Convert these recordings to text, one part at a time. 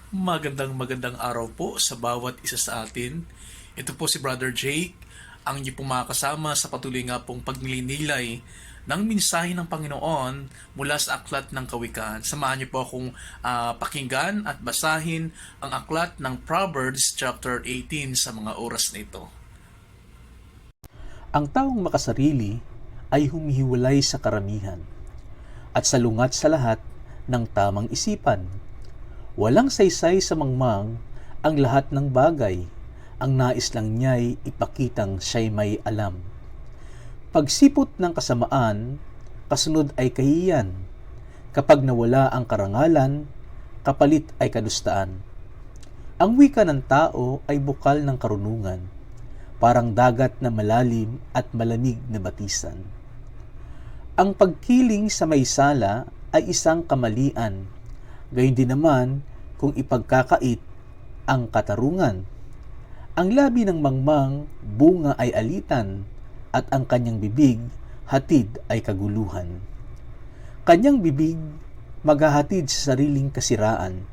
Magandang araw po sa bawat isa sa atin. Ito po si Brother Jake, ang inyong pong mga kasama sa patuloy nga pong pagnilinilay ng mensahe ng Panginoon mula sa Aklat ng Kawikaan. Samahan niyo po akong pakinggan at basahin ang Aklat ng Proverbs chapter 18 sa mga oras na ito. Ang taong makasarili ay humihiwalay sa karamihan at salungat sa lahat ng tamang isipan. Walang saysay sa mangmang ang lahat ng bagay. Ang nais lang niya'y ipakitang siya'y may alam. Pagsipot ng kasamaan, kasunod ay kahiyan. Kapag nawala ang karangalan, kapalit ay kadustaan. Ang wika ng tao ay bukal ng karunungan, parang dagat na malalim at malamig na batisan. Ang pagkiling sa may sala ay isang kamalian, gayon din naman kung ipagkakait ang katarungan. Ang labi ng mangmang, bunga ay alitan, at ang kanyang bibig, hatid ay kaguluhan. Kanyang bibig, maghahatid sa sariling kasiraan.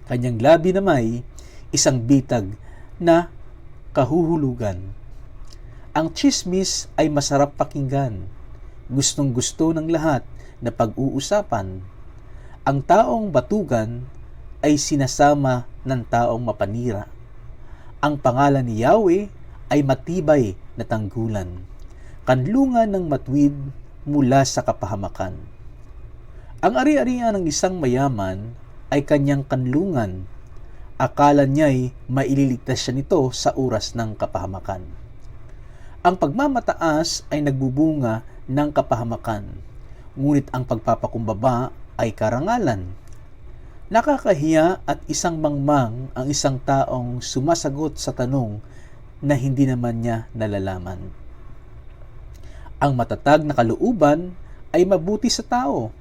Kanyang labi na may isang bitag na kahuhulugan. Ang tsismis ay masarap pakinggan. Gustong-gusto ng lahat na pag-uusapan. Ang taong batugan ay sinasama ng taong mapanira. Ang pangalan ni Yahweh ay matibay na tanggulan. Kanlungan ng matwid mula sa kapahamakan. Ang ari-arian ng isang mayaman ay kanyang kanlungan. Akala niya'y maililigtas siya nito sa oras ng kapahamakan. Ang pagmamataas ay nagbubunga ng kapahamakan, ngunit ang pagpapakumbaba ay karangalan. Nakakahiya at isang mangmang ang isang taong sumasagot sa tanong na hindi naman niya nalalaman. Ang matatag na kalooban ay mabuti sa tao,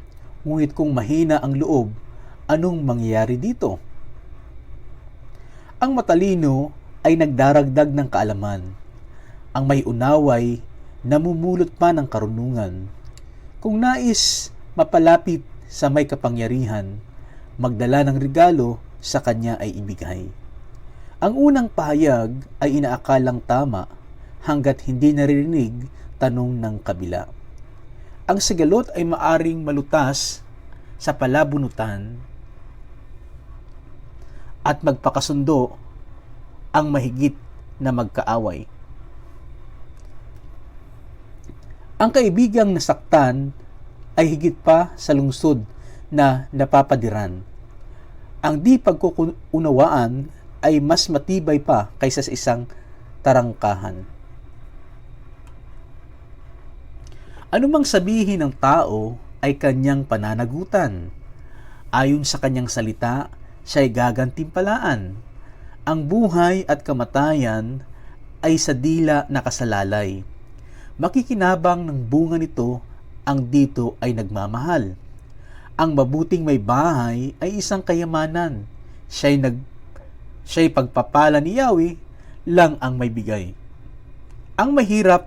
ngunit kung mahina ang loob, anong mangyayari dito? Ang matalino ay nagdaragdag ng kaalaman. Ang may unaway, namumulot pa ng karunungan. Kung nais mapalapit sa may kapangyarihan, magdala ng regalo sa kanya ay ibigay. Ang unang pahayag ay inaakalang tama hanggat hindi naririnig tanong ng kabila. Ang sigalot ay maaring malutas sa palabunutan at magpakasundo ang mahigit na magkaaway. Ang kaibigang nasaktan ay higit pa sa lungsod na napapadiran. Ang di pagkukunawaan ay mas matibay pa kaysa sa isang tarangkahan. Anumang sabihin ng tao ay kanyang pananagutan. Ayon sa kanyang salita, siya'y gagantimpalaan. Ang buhay at kamatayan ay sa dila nakasalalay. Makikinabang ng bunga nito ang dito ay nagmamahal. Ang mabuting may bahay ay isang kayamanan. Siya'y pagpapala ni Yahweh lang ang may bigay. Ang mahirap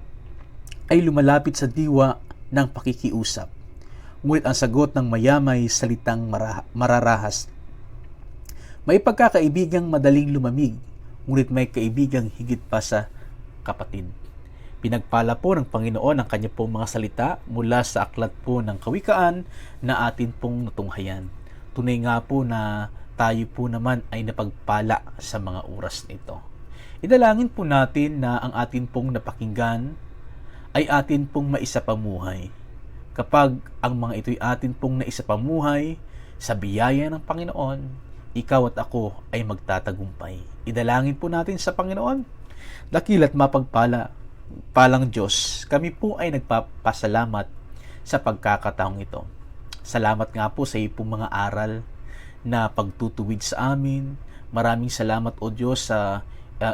ay lumalapit sa diwa ng pakikiusap. Ngunit ang sagot ng mayamay salitang mararahas. May pagkakaibigang madaling lumamig, ngunit may kaibigang higit pa sa kapatid. Pinagpala po ng Panginoon ang kanya pong mga salita mula sa aklat po ng Kawikaan na atin pong natunghayan. Tunay nga po na tayo po naman ay napagpala sa mga oras nito. Idalangin po natin na ang atin pong napakinggan ay atin pong maisapamuhay. Kapag ang mga ito'y atin pong naisapamuhay sa biyaya ng Panginoon, ikaw at ako ay magtatagumpay. Idalangin po natin sa Panginoon. Dakila't palang Diyos, kami po ay nagpapasalamat sa pagkakataong ito. Salamat nga po sa iyong mga aral na pagtutuwid sa amin. Maraming salamat o Diyos sa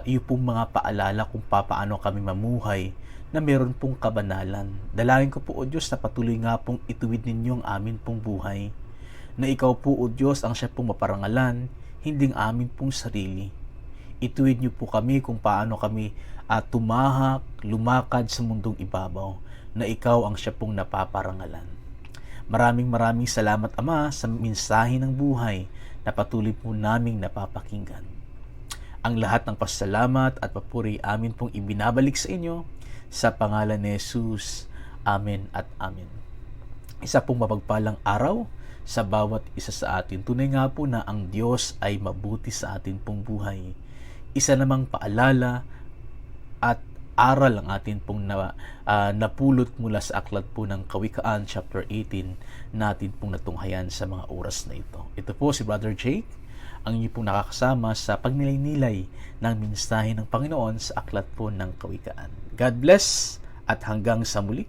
iyo pong mga paalala kung paano kami mamuhay na meron pong kabanalan. Dalangin ko po o Diyos na patuloy nga pong ituwid ninyo ang amin pong buhay. Na ikaw po o Diyos ang siya pong maparangalan, hindi ang amin pong sarili. Ituwid niyo po kami kung paano kami tumahak, lumakad sa mundong ibabaw, na ikaw ang siya pong napaparangalan. Maraming salamat Ama sa mensahe ng buhay na patuloy po naming napapakinggan. Ang lahat ng pasalamat at papuri amin pong ibinabalik sa inyo sa pangalan ni Jesus. Amen at amen. Isa pong mapagpalang araw sa bawat isa sa atin. Tunay nga po na ang Diyos ay mabuti sa atin pong buhay. Isa namang paalala at aral ang atin pong napulot mula sa aklat po ng Kawikaan chapter 18 natin pong natunghayan sa mga oras na ito. Ito po si Brother Jake, ang inyo pong nakakasama sa pagnilay-nilay ng mensahe ng Panginoon sa aklat po ng Kawikaan. God bless at hanggang sa muli.